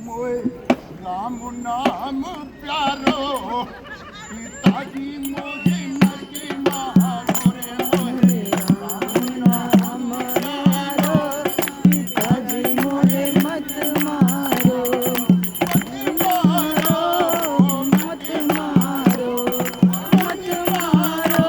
मोए राम नाम प्यारो पिताजी मोहे नगी मारो रे मोहे राम नाम प्यारो पिताजी मोहे मत मारो मत मारो मत मारो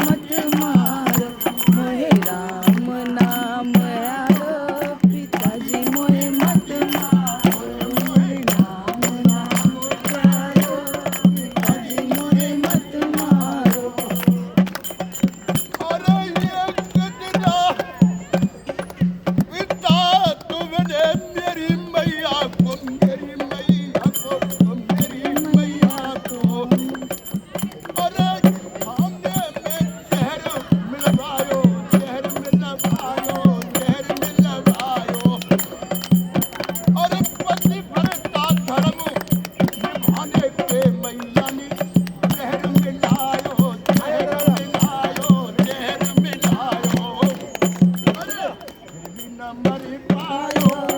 मत मारो मोहे राम नाम आरो पिताजी मोहे मत मारो मोहे राम नाम प्यारो पिताजी मोहे मत मारो अरे ये गजरा पिता तुमने मेरी मैया को मेरी मैया को मेरी मैया को अरे सामने में शहर मिलवायो शहर मिलवायो शहर मिलवायो अरे पति भरता धर्म निभाने पे मैया ने शहर मिलायो शहर मिलायो शहर मिलायो अरे फिर भी न मर पायो